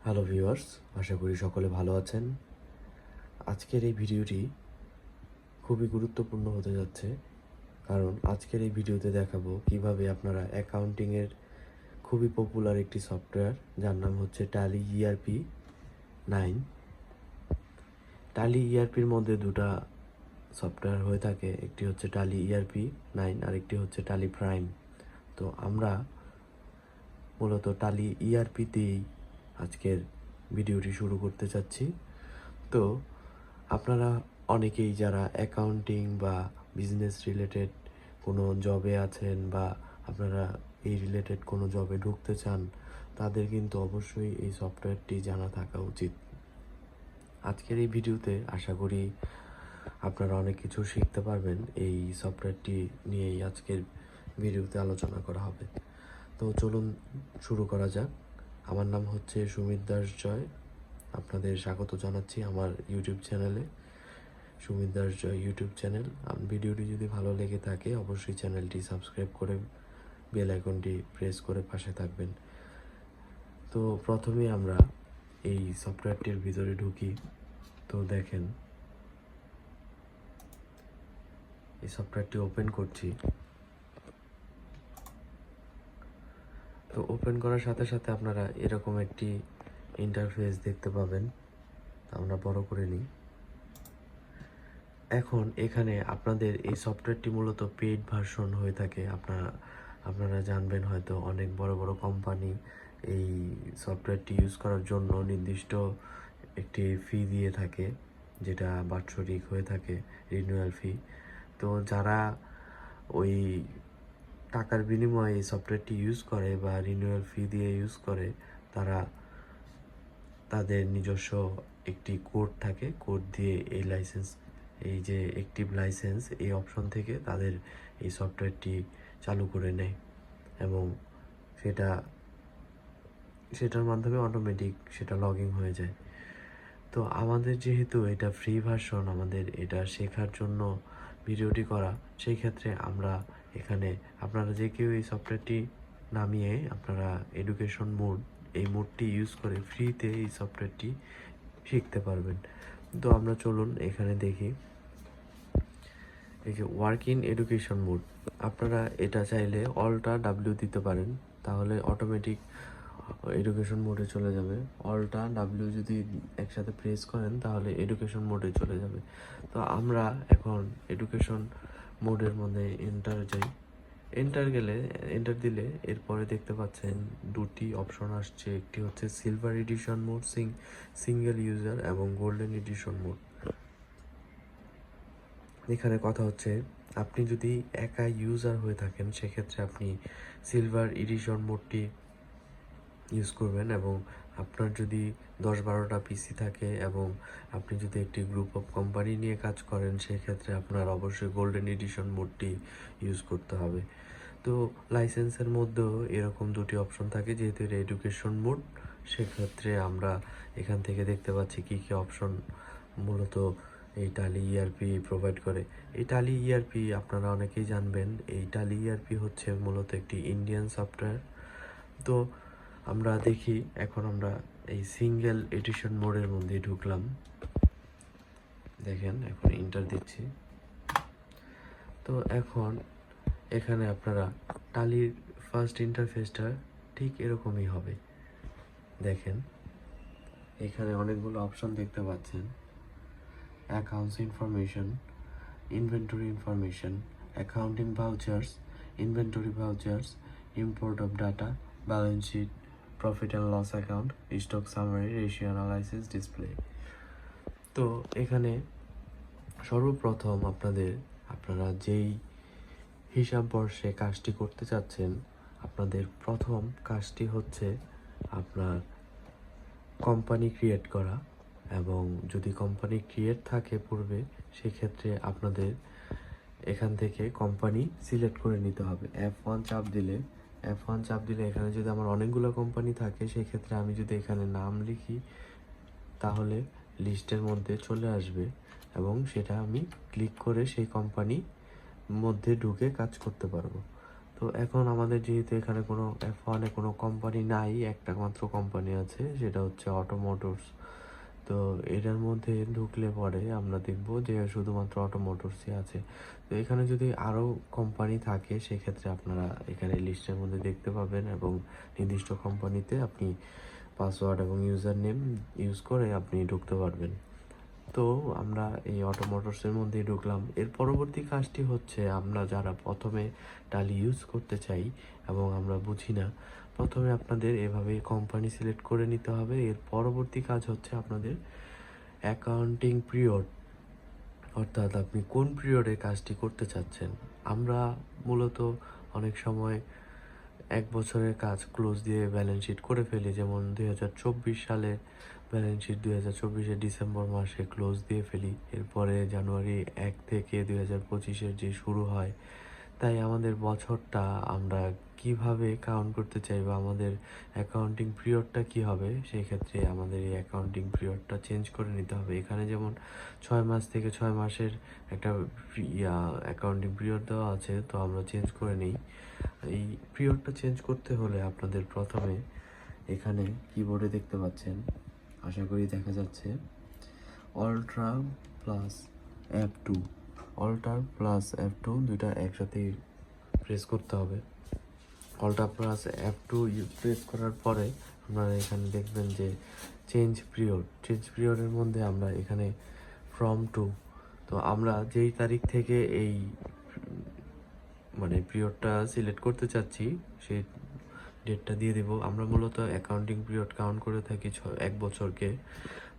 Hello viewers, আশা করি সকলে ভালো আছেন। আজকের এই ভিডিওটি খুবই গুরুত্বপূর্ণ হতে যাচ্ছে, কারণ আজকের এই ভিডিওতে দেখাবো কিভাবে আপনারা অ্যাকাউন্টিংয়ের খুবই পপুলার একটি সফটওয়্যার, যার নাম হচ্ছে ট্যালি ইআরপি 9। ট্যালি ইআরপির মধ্যে দুটা সফটওয়্যার হয়ে থাকে, একটি হচ্ছে ট্যালি ইআরপি 9 আর একটি হচ্ছে ট্যালি প্রাইম। তো আমরা মূলত ট্যালি ইআরপি দিয়েই আজকের ভিডিওটি শুরু করতে চাচ্ছি। তো আপনারা অনেকেই যারা অ্যাকাউন্টিং বা বিজনেস রিলেটেড কোনো জবে আছেন বা আপনারা এই রিলেটেড কোনো জবে ঢুকতে চান, তাদের কিন্তু অবশ্যই এই সফটওয়্যারটি জানা থাকা উচিত। আজকের এই ভিডিওতে আশা করি আপনারা অনেক কিছু শিখতে পারবেন। এই সফটওয়্যারটি নিয়েই আজকের ভিডিওতে আলোচনা করা হবে। তো চলুন শুরু করা যাক। আমার নাম হচ্ছে সুমিত দাস জয়। আপনাদের স্বাগত জানাচ্ছি আমার ইউটিউব চ্যানেলে, সুমিত দাস জয় ইউটিউব চ্যানেল। ভিডিওটি যদি ভালো লেগে থাকে অবশ্যই চ্যানেলটি সাবস্ক্রাইব করে বেল আইকনটি প্রেস করে পাশে থাকবেন। তো প্রথমে আমরা এই সফটওয়্যারটির ভিতরে ঢুকি। তো দেখেন, এই সফটওয়্যারটি ওপেন করছি। তো ওপেন করার সাথে সাথে আপনারা এরকম একটি ইন্টারফেস দেখতে পাবেন। আমরা বড় করে নিই। এখন এখানে আপনাদের এই সফটওয়্যারটি মূলত পেইড ভার্সন হয়ে থাকে। আপনারা জানবেন হয়তো অনেক বড় বড় কোম্পানি এই সফটওয়্যারটি ইউজ করার জন্য নির্দিষ্ট একটি ফি দিয়ে থাকে, যেটা বাৎসরিক হয়ে থাকে, রিনিউয়াল ফি। তো যারা ওই টাকার বিনিময়ে এই সফটওয়্যারটি ইউজ করে বা রিনিউয়াল ফি দিয়ে ইউজ করে, তারা তাদের নিজস্ব একটি কোড থাকে, কোড দিয়ে এই লাইসেন্স, এই যে অ্যাক্টিভ লাইসেন্স, এই অপশন থেকে তাদের এই সফটওয়্যারটি চালু করে নেয় এবং সেটার মাধ্যমে অটোমেটিক সেটা লগ ইন হয়ে যায়। তো আমাদের যেহেতু এটা ফ্রি ভার্সন, আমাদের এটা শেখার জন্য ভিডিওটি করা, সেই ক্ষেত্রে আমরা এখানে আপনারা যে কেউ এই সফটওয়্যারটি নামিয়ে আপনারা এডুকেশন মোড, এই মোডটি ইউজ করে ফ্রিতে এই সফটওয়্যারটি শিখতে পারবেন। তো আমরা চলুন এখানে দেখি। এই যে ওয়ার্ক ইন এডুকেশন মোড, আপনারা এটা চাইলে অল্টা ডাব্লিউ দিতে পারেন, তাহলে অটোমেটিক এডুকেশন মোডে চলে যাবে। অল্টা ডাব্লিউ যদি একসাথে প্রেস করেন তাহলে এডুকেশন মোডে চলে যাবে। তো আমরা এখন এডুকেশন মোডের মধ্যে এন্টার যাই। এন্টার দিলে এরপরে দেখতে পাচ্ছেন দুটি অপশন আসছে, একটি হচ্ছে silver addition mode, single user, এবং গোল্ডেন এডিশন মোড। এখানে কথা হচ্ছে, আপনি যদি একা ইউজার হয়ে থাকেন সেক্ষেত্রে আপনি সিলভার এডিশন মোডটি ইউজ করবেন, এবং আপনার যদি 10-12টা পিসি থাকে এবং আপনি যদি একটি গ্রুপ অফ কোম্পানি নিয়ে কাজ করেন সেক্ষেত্রে আপনার অবশ্যই গোল্ডেন এডিশন মোডটি ইউজ করতে হবে। তো লাইসেন্সের মধ্যেও এরকম দুটি অপশন থাকে, যেহেতু এটা এডুকেশন মোড, সেক্ষেত্রে আমরা এখান থেকে দেখতে পাচ্ছি কী কী অপশন মূলত এই ট্যালি ইআরপি প্রোভাইড করে। এই ট্যালি ইআরপি আপনারা অনেকেই জানবেন, এই ট্যালি ইআরপি হচ্ছে মূলত একটি ইন্ডিয়ান সফটওয়্যার। তো আমরা দেখি, এখন আমরা এই সিঙ্গেল এডিশন মোডের মধ্যে ঢুকলাম। দেখেন এখন এন্টার দিচ্ছি। তো এখন এখানে আপনারা টালির ফার্স্ট ইন্টারফেসটা ঠিক এরকমই হবে। দেখেন এখানে অনেকগুলো অপশন দেখতে পাচ্ছেন, accounts information, inventory information, accounting vouchers, inventory vouchers, import of data, balance sheet, profit and loss account, stock summary, ratio analysis, display. তো এখানে সর্বপ্রথম আপনারা যেই হিসাব বর্ষে কাজটি করতে চাচ্ছেন, আপনাদের প্রথম কাজটি হচ্ছে আপনার কোম্পানি ক্রিয়েট করা। এবং যদি কোম্পানি ক্রিয়েট থাকে পূর্বে, সেক্ষেত্রে আপনাদের এখান থেকে কোম্পানি সিলেক্ট করে নিতে হবে। F1 চাপ দিলে এখানে যদি আমার অনেকগুলো কোম্পানি থাকে, সেক্ষেত্রে আমি যদি এখানে নাম লিখি তাহলে লিস্টের মধ্যে চলে আসবে এবং সেটা আমি ক্লিক করে সেই কোম্পানি মধ্যে ঢুকে কাজ করতে পারবো। তো তো এখন আমাদের যেহেতু এখানে কোনো F1-এ কোনো কোম্পানি নাই, একটা মাত্র কোম্পানি আছে, সেটা হচ্ছে অটো মোটরস। তো এটার মধ্যে ঢুকলে পরে আমরা দেখব যে শুধুমাত্র অটো মোটরসই আছে। তো এখানে যদি আরও কোম্পানি থাকে সেক্ষেত্রে আপনারা এখানে লিস্টের মধ্যে দেখতে পাবেন, এবং নির্দিষ্ট কোম্পানিতে আপনি পাসওয়ার্ড এবং ইউজার নেম ইউজ করে আপনি ঢুকতে পারবেন। তো আমরা এই অটো মোটরসের মধ্যেই ঢুকলাম। এর পরবর্তী কাজটি হচ্ছে, আমরা যারা প্রথমে টালি ইউজ করতে চাই এবং আমরা বুঝি না, প্রথমে আপনাদের এভাবে কোম্পানি সিলেক্ট করে নিতে হবে। এর পরবর্তী কাজ হচ্ছে আপনাদের অ্যাকাউন্টিং পিরিয়ড, অর্থাৎ আপনি কোন পিরিয়ডে কাজটি করতে চাচ্ছেন। আমরা মূলত অনেক সময় 1 বছরের কাজ ক্লোজ দিয়ে ব্যালেন্স শিট করে ফেলি, যেমন 2024 সালে ব্যালেন্স শিট 2024-এর ডিসেম্বর মাসে ক্লোজ দিয়ে ফেলি, এরপরে জানুয়ারি 1 থেকে 2025-এর যে শুরু হয়। তাই আমাদের বছরটা আমরা কিভাবে কাউন্ট করতে চাই বা আমাদের অ্যাকাউন্টিং পিরিয়ডটা কি হবে, সেই ক্ষেত্রে আমাদের এই অ্যাকাউন্টিং পিরিয়ডটা চেঞ্জ করে নিতে হবে। এখানে যেমন 6 মাস থেকে 6 মাসের একটা অ্যাকাউন্টিং পিরিয়ড দেওয়া আছে, তো আমরা চেঞ্জ করে নিই। এই পিরিয়ডটা চেঞ্জ করতে হলে আপনাদের প্রথমে এখানে কিবোর্ডে দেখতে পাচ্ছেন, আশা করি দেখা যাচ্ছে, অল্ট্রা plus F2, alter plus F2 দুইটা একসাথে প্রেস করতে হবে। অল্টার প্লাস F2 প্রেস করার পরে আপনারা এখানে দেখবেন যে চেঞ্জ পিরিয়ড, চেঞ্জ পিরিয়ডের মধ্যে আমরা এখানে ফ্রম টু, তো আমরা যেই তারিখ থেকে এই পিরিয়ডটা সিলেক্ট করতে চাচ্ছি সেই ডেটটা দিয়ে দেব। আমরা মূলত অ্যাকাউন্টিং পিরিয়ড কাউন্ট করে থাকি 1 বছরকে।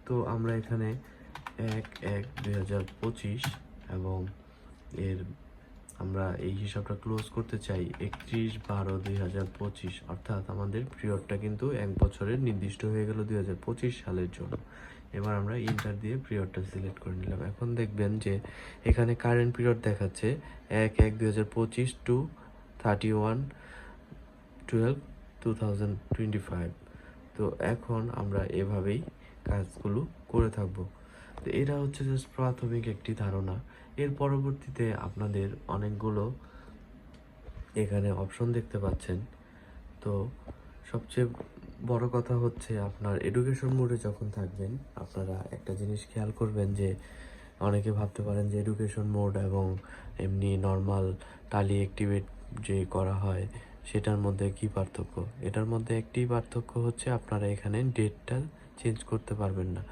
তো আমরা এখানে 1/1/2025 এবং এর আমরা এই হিসাবটা ক্লোজ করতে চাই 31/12/2025, অর্থাৎ আমাদের পিরিয়ডটা কিন্তু 1 বছরের নির্দিষ্ট হয়ে গেল 2025 সালের জন্য। এবার আমরা ইন্টার দিয়ে পিরিয়ডটা সিলেক্ট করে নিলাম। এখন দেখবেন যে এখানে কারেন্ট পিরিয়ড দেখাচ্ছে 1/1/2025 টু 31/12/2025। তো এখন আমরা এভাবেই কাজগুলো করে থাকব। তো এটা হচ্ছে জাস্ট প্রাথমিক একটি ধারণা। এর পরবর্তীতে আপনাদের অনেকগুলো এখানে অপশন দেখতে পাচ্ছেন। তো সবচেয়ে বড় কথা হচ্ছে, আপনার এডুকেশন মোডে যখন থাকবেন আপনারা একটা জিনিস খেয়াল করবেন যে অনেকে ভাবতে পারেন যে এডুকেশন মোড এবং এমনি নর্মাল টালি অ্যাক্টিভেট যে করা হয় সেটার মধ্যে কি পার্থক্য। এটার মধ্যে একটি পার্থক্য হচ্ছে, আপনারা এখানে ডেটটা চেঞ্জ করতে পারবেন না।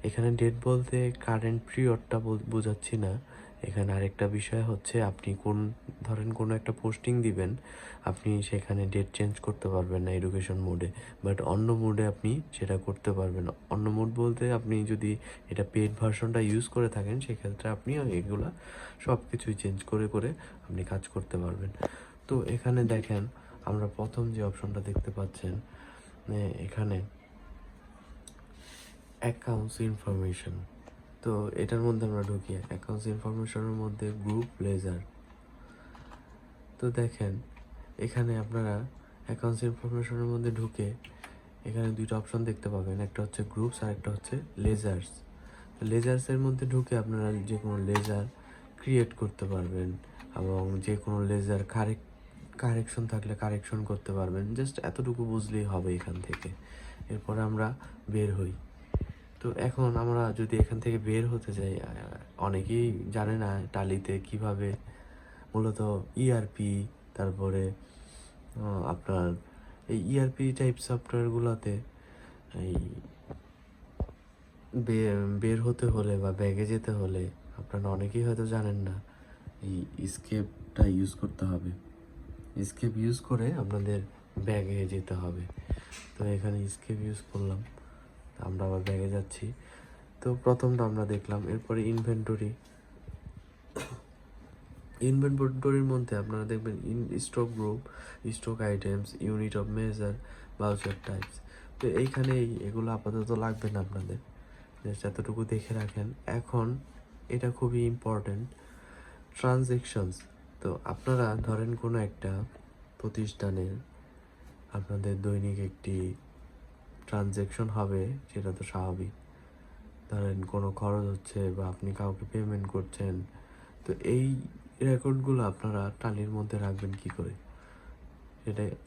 এখানে ডেট বলতে কারেন্ট পিরিয়ডটা বোঝাচ্ছি না। এখানে আরেকটা বিষয় হচ্ছে, আপনি ধরেন কোনো একটা পোস্টিং দিবেন, আপনি সেখানে ডেট চেঞ্জ করতে পারবেন না এডুকেশন মোডে, বাট অন্য মোডে আপনি সেটা করতে পারবেন। অন্য মোড বলতে আপনি যদি এটা পেড ভার্সনটা ইউজ করে থাকেন সেক্ষেত্রে আপনি এগুলা সব কিছুই চেঞ্জ করে করে আপনি কাজ করতে পারবেন। তো এখানে দেখেন, আমরা প্রথম যে অপশনটা দেখতে পাচ্ছেন, এখানে অ্যাকাউন্টস ইনফরমেশন। তো এটার মধ্যে আমরা ঢুকি। অ্যাকাউন্টস ইনফরমেশনের মধ্যে গ্রুপ লেজার। তো দেখেন এখানে আপনারা অ্যাকাউন্টস ইনফরমেশনের মধ্যে ঢুকে এখানে দুইটা অপশন দেখতে পাবেন, একটা হচ্ছে গ্রুপস আর একটা হচ্ছে লেজার্স। তো লেজার্সের মধ্যে ঢুকে আপনারা যে কোনো লেজার ক্রিয়েট করতে পারবেন এবং যে কোনো লেজার কারেকশন থাকলে কারেকশন করতে পারবেন। জাস্ট এতটুকু বুঝলেই হবে এখান থেকে। এরপরে আমরা বের হই। তো এখন আমরা যদি এখান থেকে বের হতে যাই, অনেকেই জানে না টালিতে কিভাবে মূলত ইআরপি, তারপরে আপনার এই ইআরপি টাইপ সফটওয়্যারগুলোতে এই বের হতে হলে বা ব্যাগে যেতে হলে আপনারা অনেকেই হয়তো জানেন না, এই স্কেপটা ইউজ করতে হবে। স্কেপ ইউজ করে আপনাদের ব্যাগে যেতে হবে। তো এখানে স্কেপ ইউজ করলাম, আমরা আবার ব্যাগে যাচ্ছি। তো প্রথমটা আমরা দেখলাম। এরপরে ইনভেন্টরির মধ্যে আপনারা দেখবেন stock group, stock items, unit of measure, voucher types. তো এইখানে এগুলো আপাতত লাগবে না আপনাদের, জাস্ট এতটুকু দেখে রাখেন। এখন এটা খুবই ইম্পর্টেন্ট, ট্রানজেকশনস। তো আপনারা ধরেন কোনো একটা প্রতিষ্ঠানের আপনাদের দৈনিক একটি ট্রানজেকশন হবে, সেটা তো স্বাভাবিক। ধরেন কোনো খরচ হচ্ছে বা আপনি কাউকে পেমেন্ট করছেন, তো এই রেকর্ডগুলো আপনারা টালির মধ্যে রাখবেন কি করে?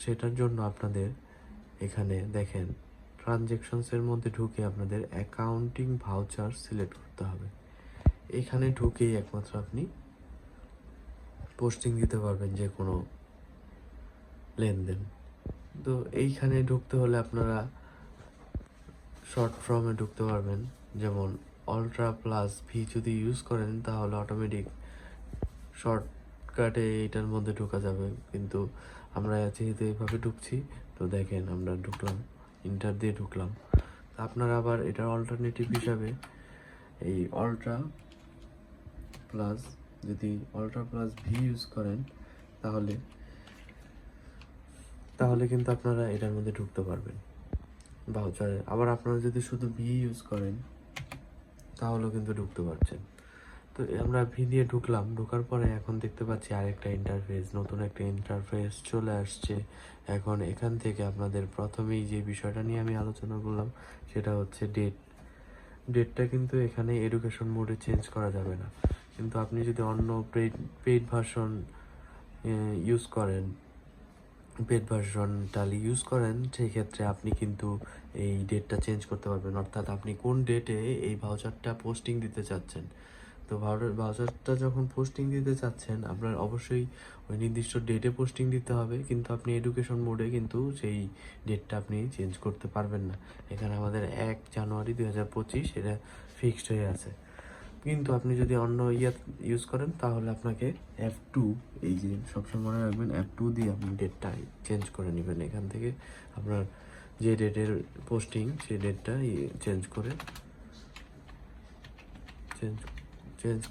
সেটার জন্য আপনাদের এখানে দেখেন ট্রানজ্যাকশনসের মধ্যে ঢুকে আপনাদের অ্যাকাউন্টিং ভাউচার সিলেক্ট করতে হবে। এখানে ঢুকেই একমাত্র আপনি পোস্টিং দিতে পারবেন যে কোনো লেনদেন। তো এইখানে ঢুকতে হলে আপনারা শর্ট ফর্মে ঢুকতে পারবেন, যেমন আলট্রা প্লাস ভি যদি ইউজ করেন তাহলে অটোমেটিক শর্টকাটে এইটার মধ্যে ঢোকা যাবে, কিন্তু আমরা যেহেতু এইভাবে ঢুকছি, তো দেখেন আমরা ঢুকলাম, ইন্টার দিয়ে ঢুকলাম। আপনারা আবার এটার অল্টারনেটিভ হিসাবে এই আলট্রা প্লাস ভি ইউজ করেন তাহলে কিন্তু আপনারা এটার মধ্যে ঢুকতে পারবেন ভাউচারে। আবার আপনারা যদি শুধু ভি ইউজ করেন তাহলেও কিন্তু ঢুকতে পারছেন। তো আমরা ভি দিয়ে ঢুকলাম, ঢোকার পরে এখন দেখতে পাচ্ছি আরেকটা ইন্টারফেস, নতুন একটা ইন্টারফেস চলে আসছে। এখন এখান থেকে আপনাদের প্রথমেই যে বিষয়টা নিয়ে আমি আলোচনা করলাম সেটা হচ্ছে ডেটটা কিন্তু এখানে এডুকেশন মোডে চেঞ্জ করা যাবে না, কিন্তু আপনি যদি অন্য পেইড ভার্সন ইউজ করেন, টালি ইউজ করেন, সেই ক্ষেত্রে আপনি কিন্তু এই ডেটটা চেঞ্জ করতে পারবেন, অর্থাৎ আপনি কোন ডেটে এই ভাউচারটা পোস্টিং দিতে চাচ্ছেন। তো ভাউচারটা যখন পোস্টিং দিতে চাচ্ছেন আপনার অবশ্যই ওই নির্দিষ্ট ডেটে পোস্টিং দিতে হবে, কিন্তু আপনি এডুকেশন মোডে কিন্তু সেই ডেটটা আপনি চেঞ্জ করতে পারবেন না। এখানে আমাদের 1 জানুয়ারি 2025 এটা ফিক্সড হয়ে আছে, কিন্তু আপনি যদি অন্য ইউজ করেন তাহলে আপনাকে F2, এই যে সবসময় মনে রাখবেন F2 দিয়ে আপনি ডেটটা চেঞ্জ করে নেবেন। এখান থেকে আপনার যে ডেটের পোস্টিং সেই ডেটটা চেঞ্জ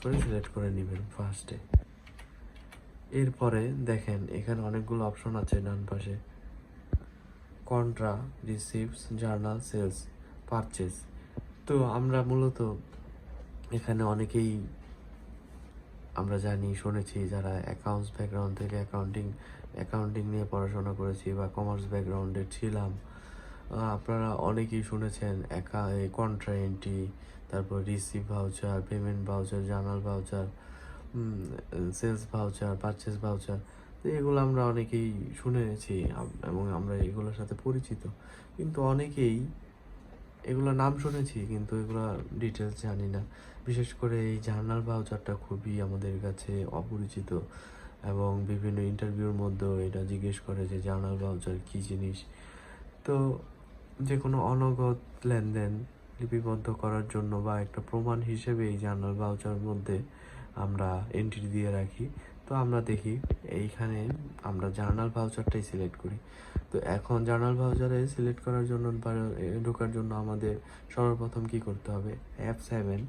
করে সিলেক্ট করে নেবেন ফার্স্টে। এরপরে দেখেন এখানে অনেকগুলো অপশন আছে ডান পাশে, contra, receipts, journal, sales, purchase. তো আমরা মূলত এখানে অনেকেই আমরা জানি, শুনেছি, যারা অ্যাকাউন্টস ব্যাকগ্রাউন্ড থেকে অ্যাকাউন্টিং নিয়ে পড়াশোনা করেছি বা কমার্স ব্যাকগ্রাউন্ডে ছিলাম, আপনারা অনেকেই শুনেছেন কন্ট্রা এন্ট্রি, তারপর receive voucher, payment voucher, journal voucher, sales voucher, purchase voucher. তো এগুলো আমরা অনেকেই শুনেছি এবং আমরা এগুলোর সাথে পরিচিত, কিন্তু অনেকেই এগুলো নাম শুনেছি কিন্তু এগুলো ডিটেলস জানি না। বিশেষ করে এই জার্নাল ভাউচারটা খুবই আমাদের কাছে অপরিচিত, এবং বিভিন্ন ইন্টারভিউর মধ্যেও এটা জিজ্ঞেস করে যে জার্নাল ভাউচার কী জিনিস। তো যে কোনো অনগদ লেনদেন লিপিবদ্ধ করার জন্য বা একটা প্রমাণ হিসেবে এই জার্নাল ভাউচার মধ্যে আমরা এন্ট্রি দিয়ে রাখি। তো আমরা দেখি এইখানে আমরা জার্নাল ভাউচারটাই সিলেক্ট করি। তো এখন জার্নাল ভাউচারে সিলেক্ট করার জন্য বা ঢোকার জন্য আমাদের সর্বপ্রথম কি করতে হবে, F7,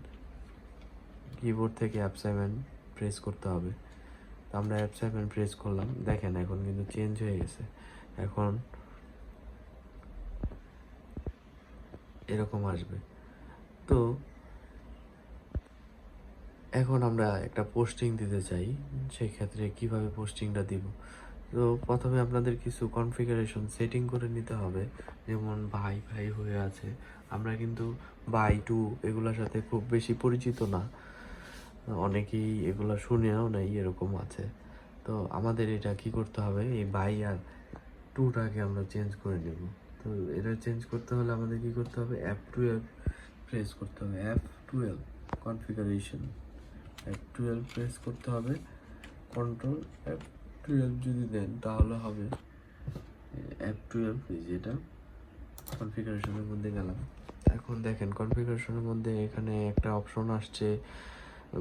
কিবোর্ড থেকে F7 প্রেস করতে হবে। তো আমরা F7 প্রেস করলাম, দেখেন এখন কিন্তু চেঞ্জ হয়ে গেছে, এখন এরকম আসবে। তো এখন আমরা একটা পোস্টিং দিতে চাই, সেই ক্ষেত্রে কিভাবে পোস্টিংটা দিব। তো প্রথমে আপনাদের কিছু কনফিগারেশন সেটিং করে নিতে হবে, যেমন ভাই হয়ে আছে, আমরা কিন্তু বাই টু এগুলোর সাথে খুব বেশি পরিচিত না, অনেকেই এগুলো শুনেও নাই, এরকম আছে। তো আমাদের এটা কি করতে হবে, এই বাই আর টুটাকে আমরা চেঞ্জ করে নেব। তো এটা চেঞ্জ করতে হলে আমাদের কি করতে হবে, F12 প্রেস করতে হবে, F12 কনফিগারেশন, F12 প্রেস করতে হবে, কন্ট্রোল F12 যদি দেন তাহলে হবে F12, যেটা কনফিগারেশনের মধ্যে গেলাম। এখন দেখেন কনফিগারেশনের মধ্যে এখানে একটা অপশন আসছে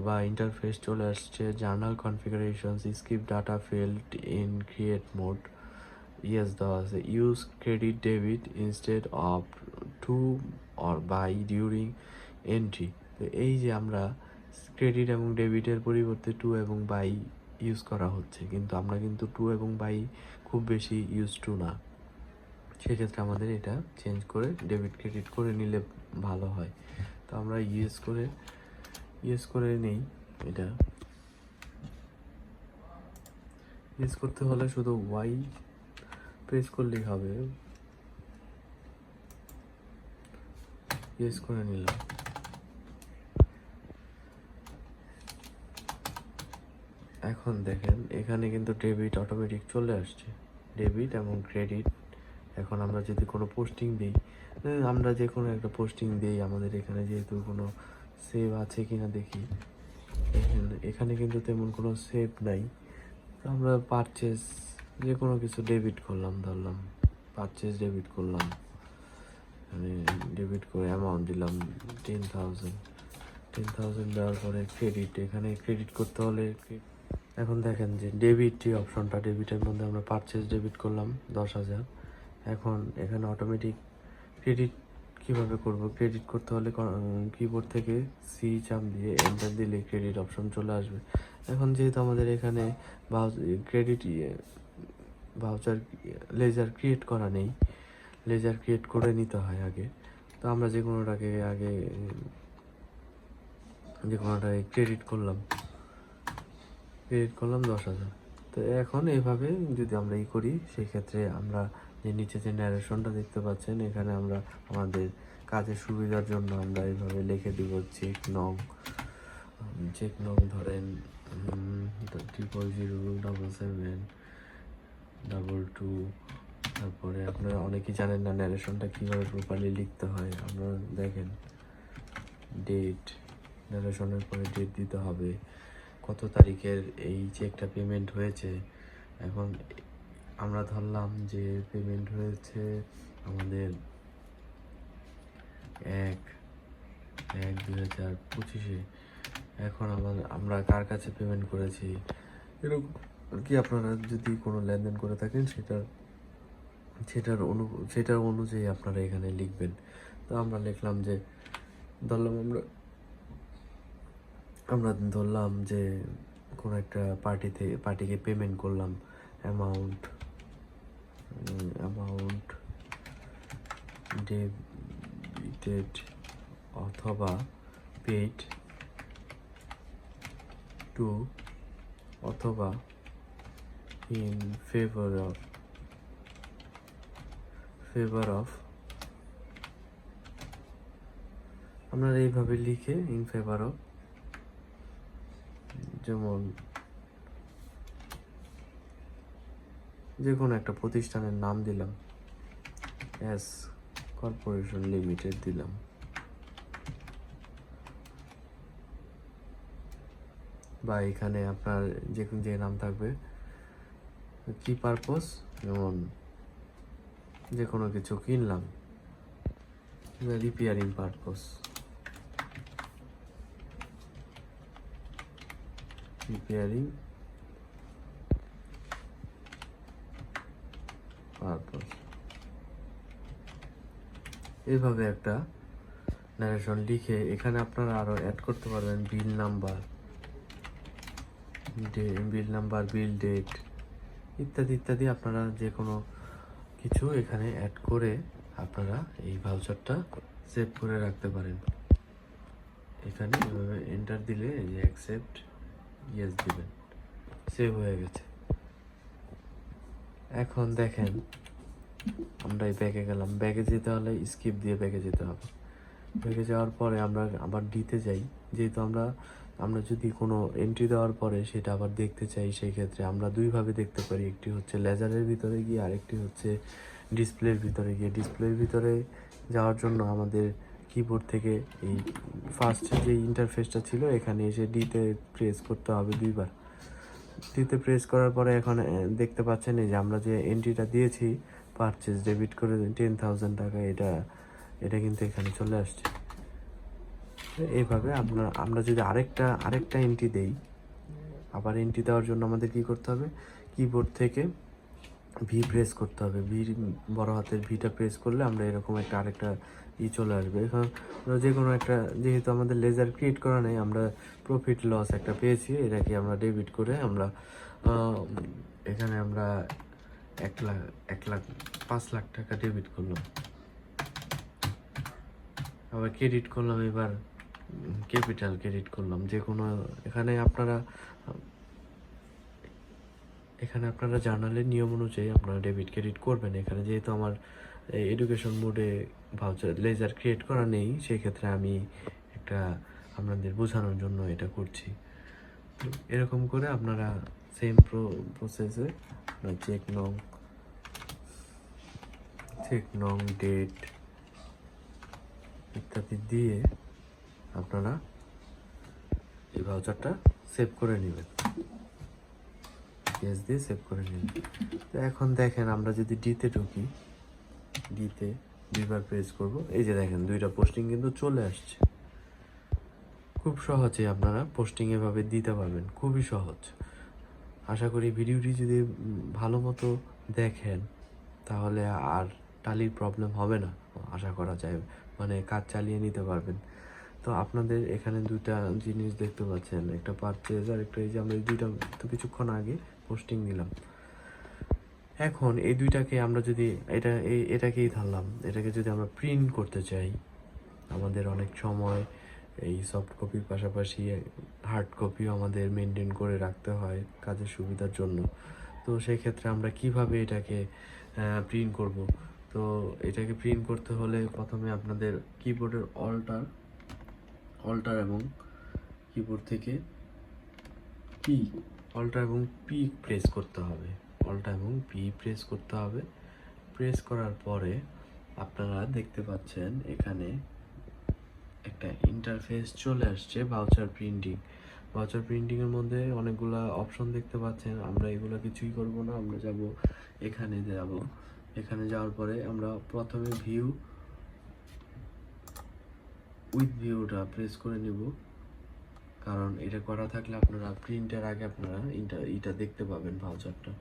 বা ইন্টারফেস চলে আসছে, journal configurations, skip data field in create mode, yes দেওয়া আছে, use credit debit instead of to or by during entry. তো এই যে আমরা ক্রেডিট এবং ডেবিটের পরিবর্তে টু এবং বাই ইউজ করা হচ্ছে, কিন্তু আমরা কিন্তু টু এবং বাই খুব বেশি ইউজ টু না, সেক্ষেত্রে আমাদের এটা চেঞ্জ করে ডেবিট ক্রেডিট করে নিলে ভালো হয়। তো আমরা ইউজ করে নেই। এটা ইউজ করতে হলে শুধু ওয়াই প্রেস করলেই হবে, ইউজ করে নিলাম। এখন দেখেন এখানে কিন্তু ডেবিট অটোমেটিক চলে আসছে, ডেবিট এবং ক্রেডিট। এখন আমরা যদি কোনো পোস্টিং দিই, আমরা যে কোনো একটা পোস্টিং দিই, আমাদের এখানে যেহেতু কোনো সেভ আছে কিনা দেখি, এখানে কিন্তু তেমন কোনো সেভ নাই। তো আমরা পারচেস যে কোনো কিছু ডেবিট করলাম, ধরলাম পারচেস ডেবিট করলাম, আমি ডেবিট করে অ্যামাউন্ট দিলাম 10,000 দেওয়ার পরে ক্রেডিট, এখানে ক্রেডিট করতে হলে এখন দেখেন যে ডেবিট যে অপশনটা, ডেবিটের মধ্যে আমরা পারচেস ডেবিট করলাম 10,000। এখন এখানে অটোমেটিক ক্রেডিট কীভাবে করব, ক্রেডিট করতে হলে কিবোর্ড থেকে সি চাপ দিয়ে এন্টার দিলে ক্রেডিট অপশন চলে আসবে। এখন যেহেতু আমাদের এখানে ক্রেডিট ভাউচার লেজার ক্রিয়েট করা নেই, লেজার ক্রিয়েট করে নিতে হয় আগে। তো আমরা যে কোনোটাকে ক্রেডিট করলাম 10,000। তো এখন এইভাবে যদি আমরা করি, সেই ক্ষেত্রে আমরা যে নিচে যে ন্যারেশনটা দেখতে পাচ্ছেন, এখানে আমরা আমাদের কাজের সুবিধার জন্য আমরা এইভাবে লিখে দিব চেক নং ধরেন 0007722। তারপরে আপনারা অনেকেই জানেন না ন্যারেশনটা কীভাবে প্রপারলি লিখতে হয়। আপনারা দেখেন ডেট, ন্যারেশনের পরে ডেট দিতে হবে, কত তারিখের এই চেকটা পেমেন্ট হয়েছে। এখন আমরা ধরলাম যে পেমেন্ট হয়েছে আমাদের 1/1/2025। এখন আমরা কার কাছে পেমেন্ট করেছি, এরকম কি আপনারা যদি কোনো লেনদেন করে থাকেন সেটার অনুযায়ী আপনারা এখানে লিখবেন। তো আমরা লিখলাম যে আমরা ধরলাম যে কোনো একটা পার্টিকে পেমেন্ট করলাম, অ্যামাউন্ট ডেবিটেড অথবা পেড টু অথবা ইন ফেভার অফ। আপনারা এইভাবে লিখে ইন ফেভার অফ, যেমন যে কোনো একটা প্রতিষ্ঠানের নাম দিলাম, এস কর্পোরেশন লিমিটেড দিলাম, বা এখানে আপনার যে নাম থাকবে, কি পারপোজ, যেমন যে কোনো কিছু কিনলাম, রিপেয়ারিং পারপোজ, এইভাবে একটা ন্যারেশন লিখে এখানে আপনারা আরো অ্যাড করতে পারবেন বিল নাম্বার, বিল ডেট ইত্যাদি। আপনারা যে কোনো কিছু এখানে অ্যাড করে আপনারা এই ভাউচারটা সেভ করে রাখতে পারেন। এখানে এভাবে এন্টার দিলে এই যে অ্যাকসেপ্ট ইয়েস দিবেন, সেভ হয়ে গেছে। এখন দেখেন আমরা এই ব্যাগে গেলাম, ব্যাগে যেতে হলে স্কিপ দিয়ে ব্যাগে যেতে হবে। ব্যাগে যাওয়ার পরে আমরা আবার ডিতে যাই, যেহেতু আমরা যদি কোনো এন্ট্রি দেওয়ার পরে সেটা আবার দেখতে চাই, সেই ক্ষেত্রে আমরা দুইভাবে দেখতে পারি, একটি হচ্ছে লেজারের ভিতরে গিয়ে, আরেকটি হচ্ছে ডিসপ্লের ভিতরে গিয়ে। ডিসপ্লের ভিতরে যাওয়ার জন্য আমাদের কিবোর্ড থেকে এই ফার্স্ট যে ইন্টারফেসটা ছিল এখানে এসে ডিতে প্রেস করতে হবে দুইবার। ডিতে প্রেস করার পরে এখন দেখতে পাচ্ছেন এই যে আমরা যে এন্ট্রিটা দিয়েছি পারচেজ ডেবিট করে 10,000 টাকা, এটা কিন্তু এখানে চলে আসছে। এইভাবে আমরা যদি আরেকটা এন্ট্রি দেই, আবার এন্ট্রি দেওয়ার জন্য আমাদের কি করতে হবে, কিবোর্ড থেকে ভি প্রেস করতে হবে। বড় হাতের ভিটা প্রেস করলে আমরা এরকম আরেকটা চলে আসবে। এখন যে কোনো একটা, যেহেতু আমাদের লেজার ক্রিয়েট করা নেই, আমরা প্রফিট লস একটা পেয়েছি, এটাকে আমরা ডেবিট করে আমরা এখানে আমরা 5 লাখ টাকা ডেবিট করলাম, আবার ক্রেডিট করলাম, এবার ক্যাপিটাল ক্রেডিট করলাম। যে কোনো এখানে আপনারা জার্নালের নিয়ম অনুযায়ী আপনারা ডেবিট ক্রেডিট করবেন। এখানে যেহেতু আমার এডুকেশন মোডে ভাউচার লেজার ক্রিয়েট করা নেই, সেই ক্ষেত্রে আমি আপনাদের বোঝানোর জন্য এটা করছি। এরকম করে আপনারা সেম প্রসেসে চেক নং চেক নং, ডেট ইত্যাদি দিয়ে আপনারা এই ভাউচারটা সেভ করে নেবেন, ইয়েস দিয়ে সেভ করে নেবেন। তো এখন দেখেন আমরা যদি ডিতে ঢুকি, ডিতে দুইবার প্রেস করব, এই যে দেখেন দুইটা পোস্টিং কিন্তু চলে আসছে। খুব সহজে আপনারা পোস্টিং এভাবে দিতে পারবেন, খুবই সহজ। আশা করি ভিডিওটি যদি ভালো মতো দেখেন তাহলে আর টালির প্রবলেম হবে না, আশা করা যায়, মানে কাজ চালিয়ে নিতে পারবেন। তো আপনাদের এখানে দুইটা জিনিস দেখতে পাচ্ছেন, একটা পারচেজ আর একটা এই যে আমরা এই দুইটা তো কিছুক্ষণ আগে পোস্টিং দিলাম। এখন এই দুইটাকে আমরা যদি এটাকেই ধরলাম, এটাকে যদি আমরা প্রিন্ট করতে চাই, আমাদের অনেক সময় এই সফট কপির পাশাপাশি হার্ড কপিও আমাদের মেনটেন করে রাখতে হয় কাজের সুবিধার জন্য। তো সেই ক্ষেত্রে আমরা কিভাবে এটাকে প্রিন্ট করব? তো এটাকে প্রিন্ট করতে হলে প্রথমে আপনাদের কিবোর্ডের অল্টার এবং কিবোর্ড থেকে অল্টার এবং পি প্রেস করতে হবে, অল্টার এবং পি প্রেস করতে হবে। প্রেস করার পরে আপনারা দেখতে পাচ্ছেন এখানে একটা ইন্টারফেস চলে আসছে ভাউচার প্রিন্টিং। ভাউচার প্রিন্টিংয়ের মধ্যে অনেকগুলা অপশন দেখতে পাচ্ছেন। আমরা এগুলো কিছুই করব না, আমরা যাব এখানে যাব। এখানে যাওয়ার পরে আমরা প্রথমে ভিউ উইথ ভিউটা প্রেস করে নিব, কারণ এটা করা থাকলে আপনারা প্রিন্টের আগে আপনারা এটা দেখতে পাবেন ভাউচারটা।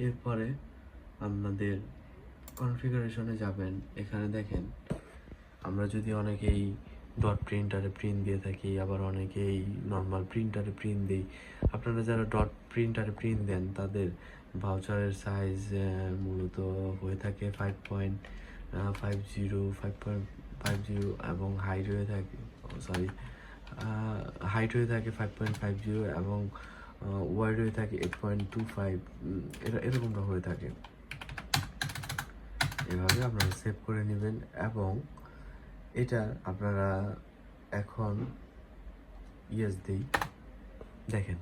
এরপরে আপনাদের কনফিগারেশনে যাবেন, এখানে দেখেন আমরা যদি অনেকেই ডট প্রিন্টারে প্রিন্ট দিয়ে থাকি, আবার অনেকেই নর্মাল প্রিন্টারে প্রিন্ট দিই। আপনারা যারা ডট প্রিন্টারে প্রিন্ট দেন তাদের ভাউচারের সাইজ মূলত হয়ে থাকে 5.50 এবং হাইট হয়ে থাকে হাইট হয়ে থাকে 5.50 এবং ওয়াইড হয়ে থাকে 8.25, এরকমটা হয়ে থাকে। এভাবে আপনারা সেভ করে নেবেন এবং এটা আপনারা এখন ইয়েস দিই, দেখেন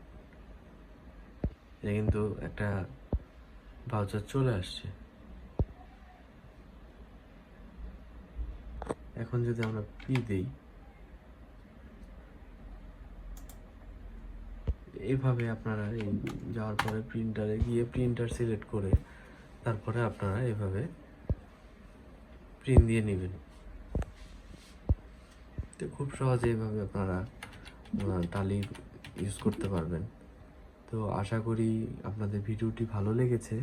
এটা কিন্তু একটা ভাউচার চলে আসছে। এখন যদি আমরা পি দিই, এইভাবে আপনারা এই যাওয়ার পরে প্রিন্টারে গিয়ে প্রিন্টার সিলেক্ট করে তারপরে আপনারা এভাবে প্রিন্ট দিয়ে নেবেন। তো খুব সহজে এইভাবে আপনারা টালি ইউজ করতে পারবেন। তো আশা করি আপনাদের ভিডিওটি ভালো লেগেছে।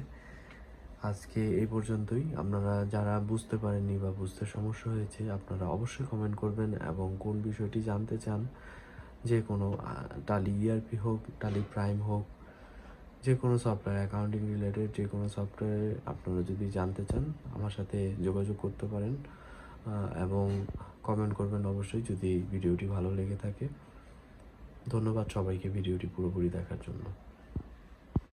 আজকে এই পর্যন্তই। আপনারা যারা বুঝতে পারেননি বা বুঝতে সমস্যা হয়েছে আপনারা অবশ্যই কমেন্ট করবেন, এবং কোন বিষয়টি জানতে চান, যে কোনো টালি ইআরপি হোক, টালি প্রাইম হোক, যে কোনো সফটওয়্যার অ্যাকাউন্টিং রিলেটেড যে কোনো সফটওয়্যার আপনারা যদি জানতে চান আমার সাথে যোগাযোগ করতে পারেন, এবং কমেন্ট করবেন অবশ্যই যদি ভিডিওটি ভালো লেগে থাকে। ধন্যবাদ সবাইকে ভিডিওটি পুরোপুরি দেখার জন্য।